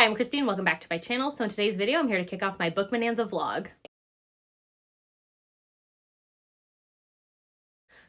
I'm Christine, welcome back to my channel. So in today's video, I'm here to kick off my Book Bonanza vlog.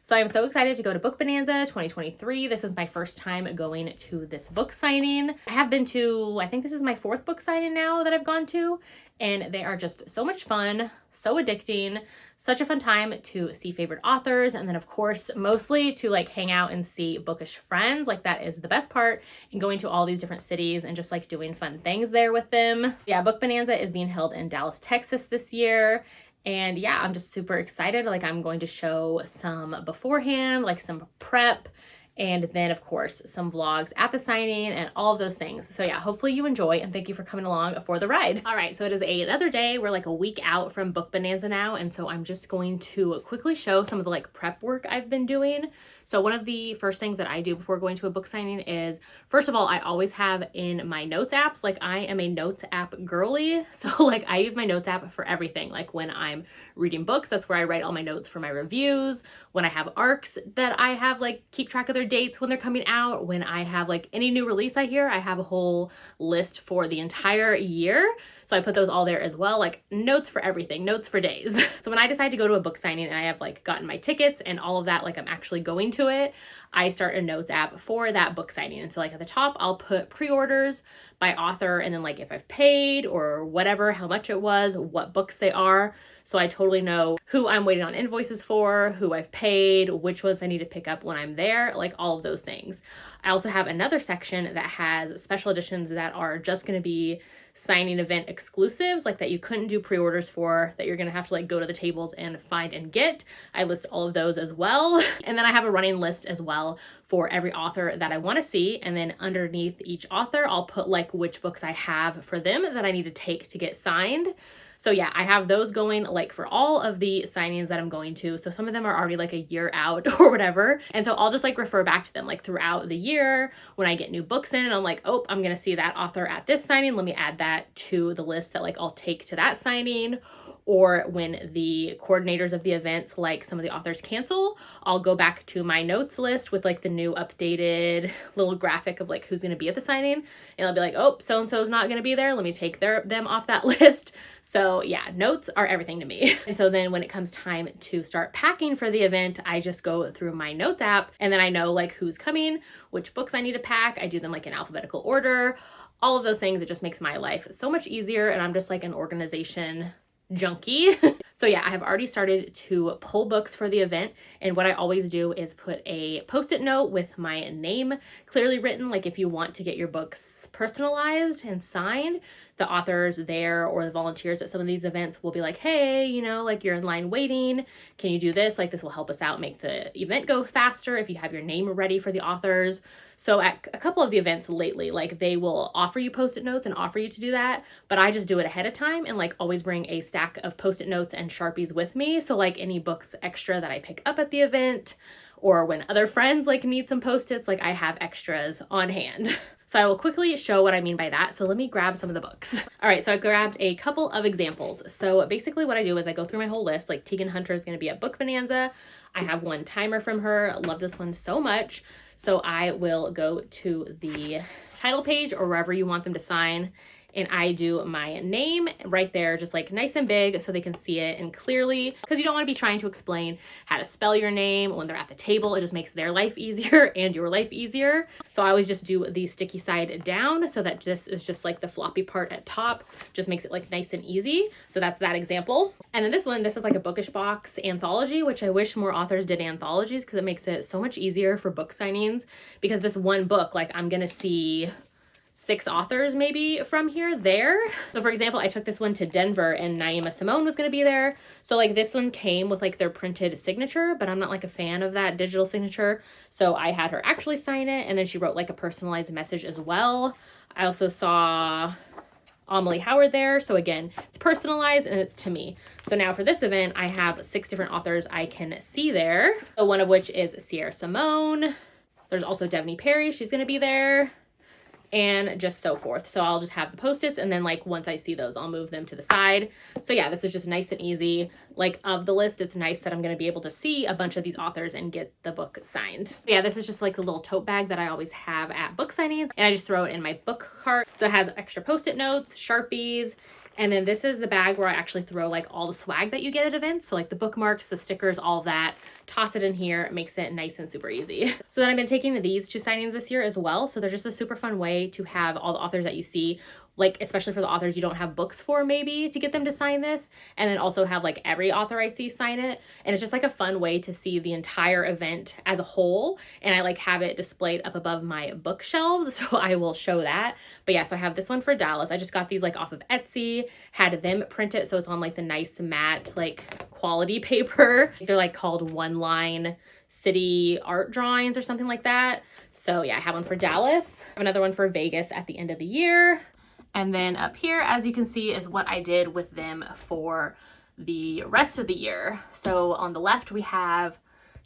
So I'm so excited to go to Book Bonanza 2023. This is my first time going to this book signing. I have been to, I think this is my 4th book signing now that I've gone to, and they are just so much fun, so addicting, such a fun time to see favorite authors, and then of course mostly to like hang out and see bookish friends. Like that is the best part, in going to all these different cities and just like doing fun things there with them. Yeah, Book Bonanza is being held in Dallas, Texas this year. And yeah, I'm just super excited. Like I'm going to show some beforehand, like some prep, and then of course some vlogs at the signing and all of those things. So yeah, hopefully you enjoy, and thank you for coming along for the ride. All right, so it is another day. We're like a week out from Book Bonanza now, and so I'm just going to quickly show some of the like prep work I've been doing. So one of the first things that I do before going to a book signing is, first of all, I always have in my notes apps, like I am a notes app girly. So like I use my notes app for everything. Like when I'm reading books, that's where I write all my notes for my reviews. When I have arcs that I have like keep track of their dates when they're coming out. When I have like any new release I hear, I have a whole list for the entire year. So I put those all there as well, like notes for everything, notes for days. So when I decide to go to a book signing and I have like gotten my tickets and all of that, like I'm actually going to it, I start a notes app for that book signing. And so like at the top, I'll put pre-orders by author, and then like if I've paid or whatever, how much it was, what books they are. So I totally know who I'm waiting on invoices for, who I've paid, which ones I need to pick up when I'm there, like all of those things. I also have another section that has special editions that are just going to be signing event exclusives, like that you couldn't do pre-orders for, that you're gonna have to like go to the tables and find and get. I list all of those as well. And then I have a running list as well for every author that I want to see, and then underneath each author I'll put like which books I have for them that I need to take to get signed. So yeah, I have those going like for all of the signings that I'm going to. So some of them are already like a year out or whatever. And so I'll just like refer back to them like throughout the year when I get new books in, and I'm like, oh, I'm going to see that author at this signing. Let me add that to the list that like I'll take to that signing. Or when the coordinators of the events, like some of the authors cancel, I'll go back to my notes list with like the new updated little graphic of like who's going to be at the signing. And I'll be like, oh, so-and-so is not going to be there. Let me take them off that list. So yeah, notes are everything to me. And so then when it comes time to start packing for the event, I just go through my notes app, and then I know like who's coming, which books I need to pack. I do them like in alphabetical order, all of those things. It just makes my life so much easier. And I'm just like an organization junkie. So yeah, I have already started to pull books for the event, and what I always do is put a post-it note with my name clearly written. Like if you want to get your books personalized and signed, the authors there or the volunteers at some of these events will be like, hey, you know, like you're in line waiting, can you do this? Like this will help us out, make the event go faster if you have your name ready for the authors. So at a couple of the events lately, like they will offer you post-it notes and offer you to do that, but I just do it ahead of time and like always bring a stack of post-it notes and Sharpies with me. So like any books extra that I pick up at the event, or when other friends like need some post-its, like I have extras on hand. So I will quickly show what I mean by that. So let me grab some of the books. All right, so I grabbed a couple of examples. So basically what I do is I go through my whole list. Like Tegan Hunter is going to be at Book Bonanza. I have one timer from her. I love this one so much. So I will go to the title page or wherever you want them to sign, and I do my name right there, just like nice and big so they can see it and clearly, because you don't want to be trying to explain how to spell your name when they're at the table. It just makes their life easier and your life easier. So I always just do the sticky side down so that this is just like the floppy part at top, just makes it like nice and easy. So that's that example. And then this one, this is like a bookish box anthology, which I wish more authors did anthologies because it makes it so much easier for book signings, because this one book, like I'm going to see 6 authors maybe from here there. So for example, I took this one to Denver and Naima Simone was going to be there. So like this one came with like their printed signature, but I'm not like a fan of that digital signature. So I had her actually sign it, and then she wrote like a personalized message as well. I also saw Amelie Howard there. So again, it's personalized and it's to me. So now for this event, I have 6 different authors I can see there. So one of which is Sierra Simone. There's also Devney Perry. She's going to be there. and just so forth. So I'll just have the Post-its, and then like once I see those, I'll move them to the side. So yeah, this is just nice and easy. Like of the list, it's nice that I'm going to be able to see a bunch of these authors and get the book signed. Yeah, this is just like the little tote bag that I always have at book signings, and I just throw it in my book cart. So it has extra Post-it notes, Sharpies, and then this is the bag where I actually throw like all the swag that you get at events. So like the bookmarks, the stickers, all of that, toss it in here. It makes it nice and super easy. So then I've been taking these to signings this year as well. So they're just a super fun way to have all the authors that you see, like especially for the authors you don't have books for, maybe to get them to sign this, and then also have like every author I see sign it. And it's just like a fun way to see the entire event as a whole, and I like have it displayed up above my bookshelves, so I will show that. But yeah, so I have this one for Dallas. I just got these like off of Etsy, had them print it so it's on like the nice matte like quality paper. They're like called one line city art drawings or something like that. So yeah, I have one for Dallas. I have another one for Vegas at the end of the year. And then up here, as you can see, is what I did with them for the rest of the year. So on the left, we have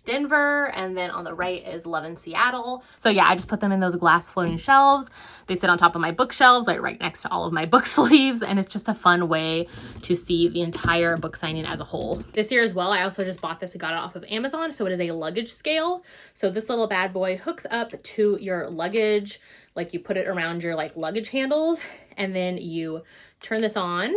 Denver, and then on the right is Love in Seattle. So yeah, I just put them in those glass floating shelves. They sit on top of my bookshelves, like right next to all of my book sleeves, and it's just a fun way to see the entire book signing as a whole. This year as well, I also just bought this and got it off of Amazon. So it is a luggage scale. So this little bad boy hooks up to your luggage, like you put it around your like luggage handles, and then you turn this on,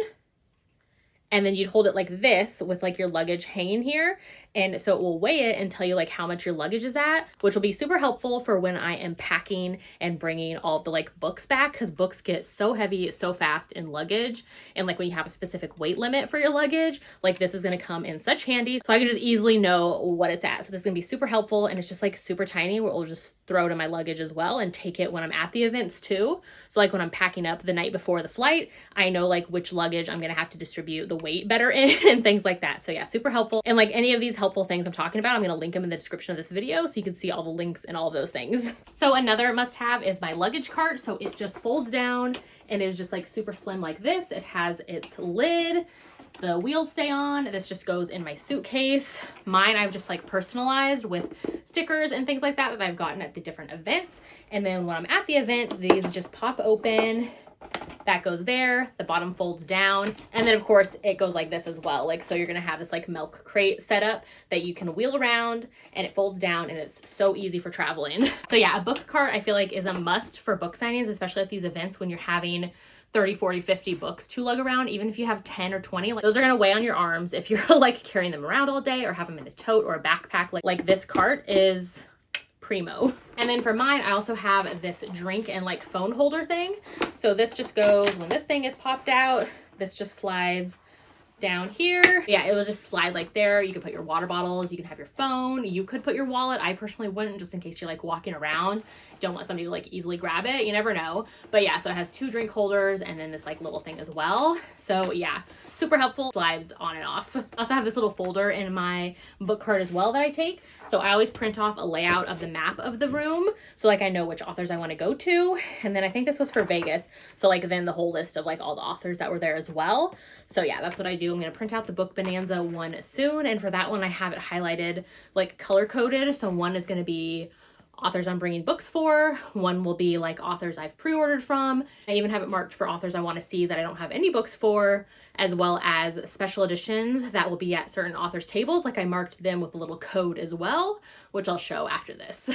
and then you'd hold it like this with like your luggage hanging here. And so it will weigh it and tell you like how much your luggage is at, which will be super helpful for when I am packing and bringing all of the like books back, because books get so heavy so fast in luggage. And like when you have a specific weight limit for your luggage, like this is going to come in such handy. So I can just easily know what it's at. So this is going to be super helpful, and it's just like super tiny, where we'll just throw it in my luggage as well and take it when I'm at the events too. So like when I'm packing up the night before the flight, I know like which luggage I'm going to have to distribute the weight better in and things like that. So yeah, super helpful. And like any of these helpful things I'm talking about, I'm going to link them in the description of this video so you can see all the links and all of those things. So another must have is my luggage cart. So it just folds down and is just like super slim like this. It has its lid. The wheels stay on. This just goes in my suitcase. Mine I've just like personalized with stickers and things like that I've gotten at the different events. And then when I'm at the event, these just pop open. That goes there, the bottom folds down, and then of course it goes like this as well. Like, so you're gonna have this like milk crate setup that you can wheel around, and it folds down, and it's so easy for traveling. So yeah, a book cart I feel like is a must for book signings, especially at these events when you're having 30, 40, 50 books to lug around. Even if you have 10 or 20, like those are gonna weigh on your arms if you're like carrying them around all day or have them in a tote or a backpack. Like this cart is primo. And then for mine, I also have this drink and like phone holder thing. So this just goes, when this thing is popped out, this just slides down here. Yeah, it will just slide like there. You can put your water bottles, you can have your phone, you could put your wallet. I personally wouldn't, just in case you're like walking around. Don't want somebody to like easily grab it. You never know. But yeah, so it has 2 drink holders and then this like little thing as well. So yeah, super helpful. Slides on and off. I also have this little folder in my book cart as well that I take. So I always print off a layout of the map of the room. So like I know which authors I want to go to. And then I think this was for Vegas. So like then the whole list of like all the authors that were there as well. So yeah, that's what I do. I'm going to print out the Book Bonanza one soon. And for that one, I have it highlighted, like color coded. So one is going to be authors I'm bringing books for. One will be like authors I've pre-ordered from. I even have it marked for authors I want to see that I don't have any books for, as well as special editions that will be at certain authors' tables. Like I marked them with a little code as well, which I'll show after this.